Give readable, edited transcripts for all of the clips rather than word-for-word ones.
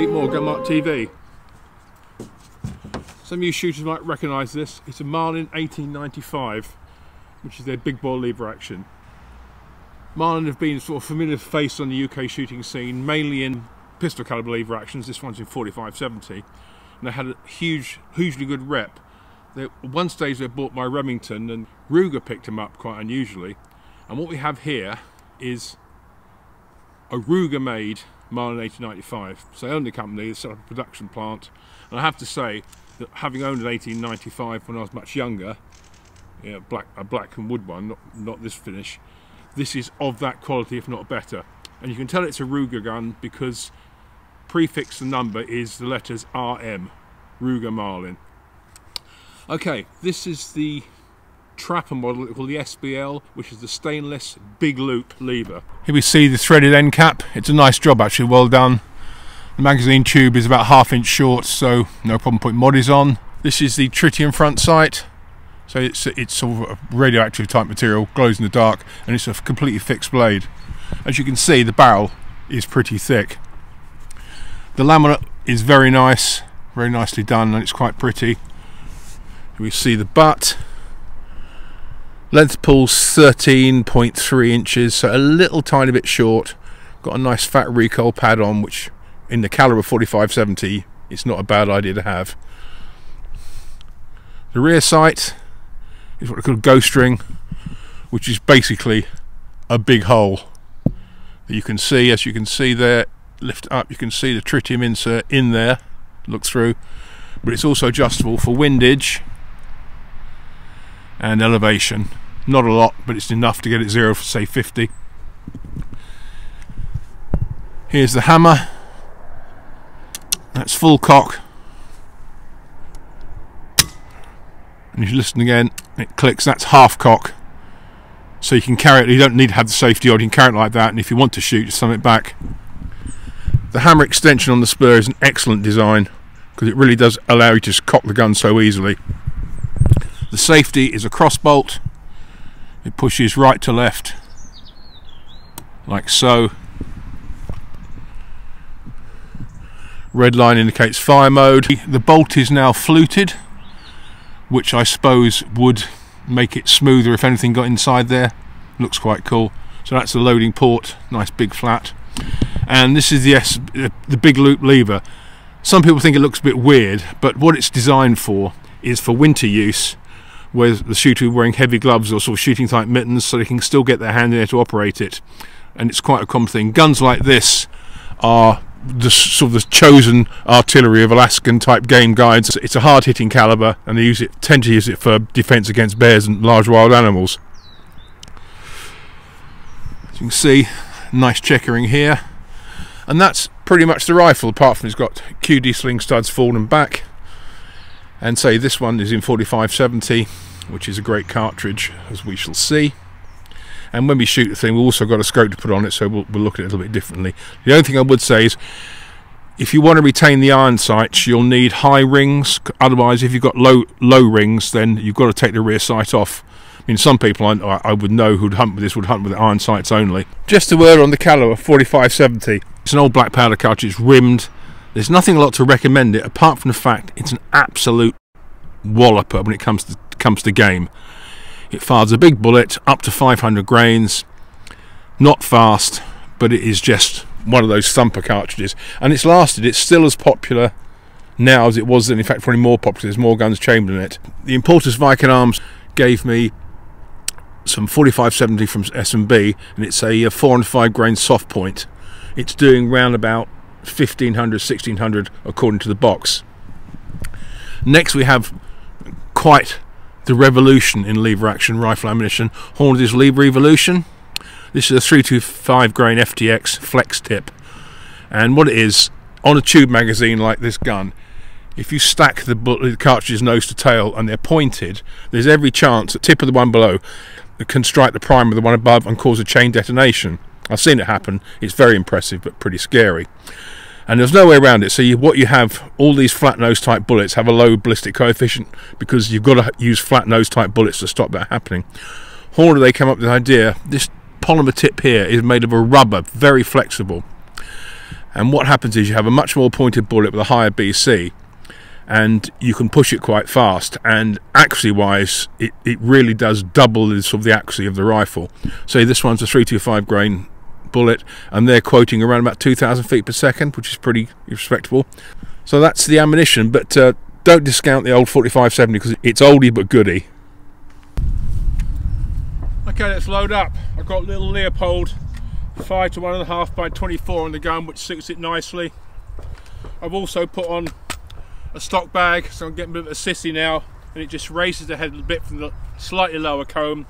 Pete Morgan, Mart TV. Some of you shooters might recognise this. It's a Marlin 1895, which is their big bore lever action. Marlin have been sort of familiar face on the UK shooting scene, mainly in pistol calibre lever actions. This one's in 45-70, and they had a hugely good rep. At one stage they were bought by Remington, and Ruger picked them up quite unusually. And what we have here is a Ruger made Marlin 1895. So they owned the company, they set up a production plant, and I have to say that having owned an 1895 when I was much younger, a black and wood one, not this finish, this is of that quality, if not better. And you can tell it's a Ruger gun because prefix the number is the letters RM, Ruger Marlin. Okay, this is the trapper model called the SBL, which is the stainless big loop lever. Here we see the threaded end cap. It's a nice job actually, well done. The magazine tube is about 1/2 inch short, so no problem putting moddies on. This is the tritium front sight. So it's sort of a radioactive type material, glows in the dark, and it's a completely fixed blade. As you can see, the barrel is pretty thick. The laminate is very nice, very nicely done, and it's quite pretty. We see the butt. Length pull's 13.3 inches, so a little tiny bit short. Got a nice fat recoil pad on, which in the calibre 45-70 it's not a bad idea to have. The rear sight is what they call a ghost ring, which is basically a big hole that you can see. As you can see there, lift up, you can see the tritium insert in there, look through, but it's also adjustable for windage and elevation. Not a lot, but it's enough to get it 0 for say 50. Here's the hammer. That's full cock. And if you listen again, it clicks. That's half cock. So you can carry it, you don't need to have the safety on, you can carry it like that, and if you want to shoot, just thumb it back. The hammer extension on the spur is an excellent design because it really does allow you to just cock the gun so easily. The safety is a cross bolt. It pushes right to left, like so. Red line indicates fire mode. The bolt is now fluted, which I suppose would make it smoother if anything got inside there. Looks quite cool. So that's the loading port, nice big flat. And this is the big loop lever. Some people think it looks a bit weird, but what it's designed for is for winter use, where the shooter wearing heavy gloves or sort of shooting type mittens, so they can still get their hand in there to operate it. And it's quite a common thing. Guns like this are the sort of the chosen artillery of Alaskan type game guides. It's a hard hitting caliber, and they tend to use it for defense against bears and large wild animals. As you can see, nice checkering here, and that's pretty much the rifle, apart from it's got QD sling studs forward and back. And say this one is in 45-70, which is a great cartridge, as we shall see. And when we shoot the thing, we've also got a scope to put on it, so we'll look at it a little bit differently. The only thing I would say is, if you want to retain the iron sights, you'll need high rings. Otherwise, if you've got low rings, then you've got to take the rear sight off. I mean, some people I would know who'd hunt with this would hunt with the iron sights only. Just a word on the caliber 45-70. It's an old black powder cartridge, it's rimmed. There's nothing a lot to recommend it, apart from the fact it's an absolute walloper when it comes to game. It fires a big bullet up to 500 grains, not fast, but it is just one of those thumper cartridges, and it's still as popular now as it was then. In fact, probably more popular. There's more guns chambered in it. The importers Viking Arms gave me some 45-70 from S&B, and it's a 405 grain soft point. It's doing round about 1500, 1600 according to the box. Next we have quite the revolution in lever action rifle ammunition. Hornady's Lever Evolution. This is a 325 grain FTX flex tip, and what it is, on a tube magazine like this gun, if you stack the cartridges nose to tail and they're pointed, there's every chance the tip of the one below can strike the prime of the one above and cause a chain detonation. I've seen it happen. It's very impressive but pretty scary. And there's no way around it. So what you have, all these flat nose type bullets have a low ballistic coefficient because you've got to use flat nose type bullets to stop that happening. Horner, they came up with the idea, this polymer tip here is made of a rubber, very flexible, And what happens is you have a much more pointed bullet with a higher BC, and you can push it quite fast, and accuracy wise it really does double the sort of the accuracy of the rifle. So this one's a 325 grain bullet, and they're quoting around about 2,000 feet per second, which is pretty respectable. So that's the ammunition, but don't discount the old 45-70 because it's oldie but goodie. Okay, let's load up. I've got little Leopold 5 to 1.5 by 24 on the gun, which suits it nicely. I've also put on a stock bag, so I'm getting a bit of a sissy now, and it just raises the head a bit from the slightly lower comb.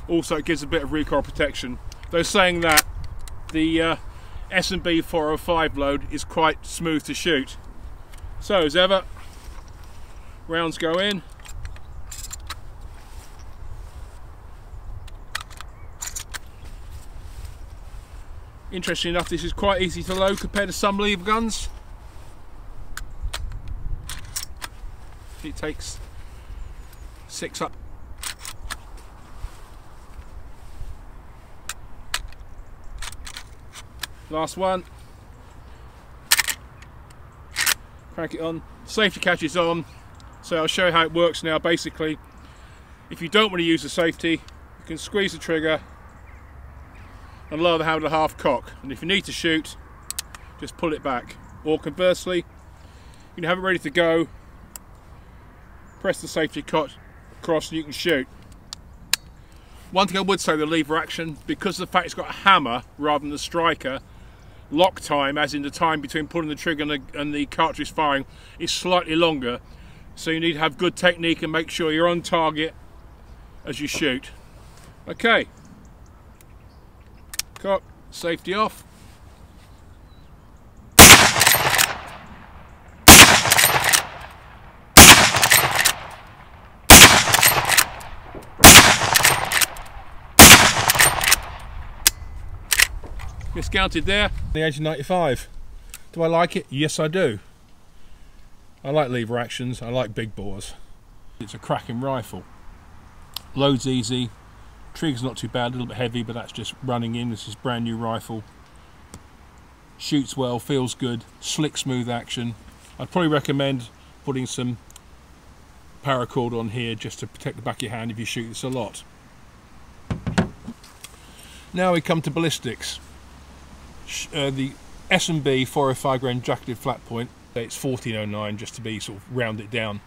Also, it gives a bit of recoil protection. Though saying that, the S&B 405 load is quite smooth to shoot. So as ever, rounds go in. Interesting enough, this is quite easy to load compared to some lever guns. It takes 6 up. Last one. Crank it on. Safety catch is on. So I'll show you how it works now. Basically, if you don't want to use the safety, you can squeeze the trigger and lower the handle to half cock. And if you need to shoot, just pull it back. Or conversely, you can have it ready to go. Press the safety cut across and you can shoot. One thing I would say, the lever action, because of the fact it's got a hammer rather than the striker, lock time, as in the time between pulling the trigger and the cartridge firing, is slightly longer. So you need to have good technique and make sure you're on target as you shoot. Okay. Cock, safety off. Miscounted there. The 1895. Do I like it? Yes, I do. I like lever actions. I like big bores. It's a cracking rifle. Loads easy. Trigger's not too bad. A little bit heavy, but that's just running in. This is brand new rifle. Shoots well. Feels good. Slick, smooth action. I'd probably recommend putting some paracord on here just to protect the back of your hand if you shoot this a lot. Now we come to ballistics. The S&B 405 grain jacketed flat point, it's 1409 just to be sort of round it down.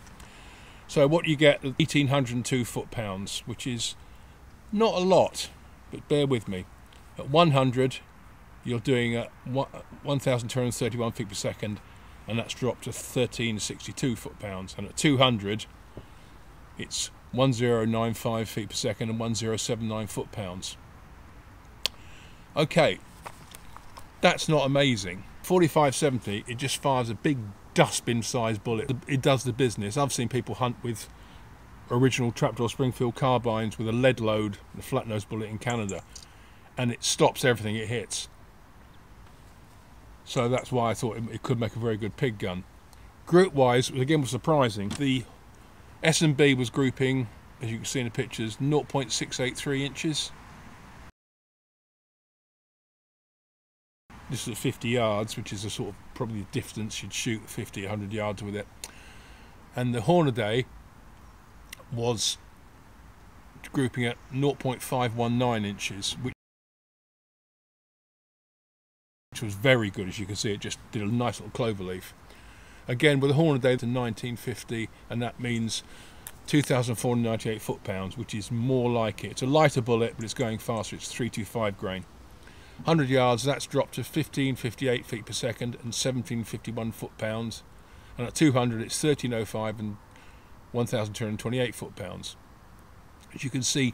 So what you get, 1802 foot-pounds, which is not a lot, but bear with me. At 100 you're doing 1,231 feet per second, and that's dropped to 1362 foot-pounds, and at 200 it's 1095 feet per second and 1079 foot-pounds. Okay, that's not amazing. 45-70, it just fires a big dustbin sized bullet. It does the business. I've seen people hunt with original trapdoor Springfield carbines with a lead load, the flat nose bullet in Canada, and it stops everything it hits. So that's why I thought it could make a very good pig gun. Group wise, again, was surprising. The S&B was grouping, as you can see in the pictures, 0.683 inches. This is at 50 yards, which is a sort of probably the distance you'd shoot 50, 100 yards with it. And the Hornaday was grouping at 0.519 inches, which was very good. As you can see, it just did a nice little clover leaf. Again, with the Hornaday to 1950, and that means 2,498 foot-pounds, which is more like it. It's a lighter bullet, but it's going faster. It's 325 grain. 100 yards, that's dropped to 1558 feet per second and 1751 foot-pounds, and at 200 it's 1305 and 1228 foot-pounds. As you can see,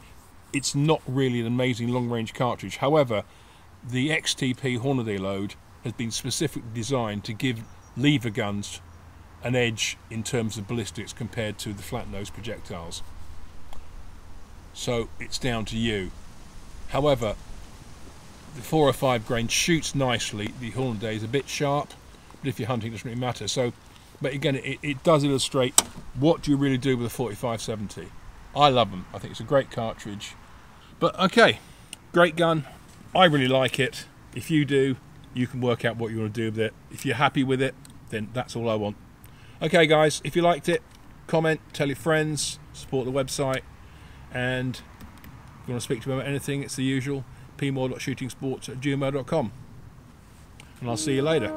it's not really an amazing long-range cartridge. However, the XTP Hornaday load has been specifically designed to give lever guns an edge in terms of ballistics compared to the flat-nose projectiles. So it's down to you. However, the 405 grain shoots nicely. The Hornaday is a bit sharp, but if you're hunting, it doesn't really matter. So, but again, it does illustrate what do you really do with a 45-70. I love them. I think it's a great cartridge. But okay, great gun. I really like it. If you do, You can work out what you want to do with it. If you're happy with it, then that's all I want. Okay guys, if you liked it, comment, tell your friends, support the website, and if you want to speak to me about anything, it's the usual, pmore.shootingsports@gmail.com. And I'll see you later.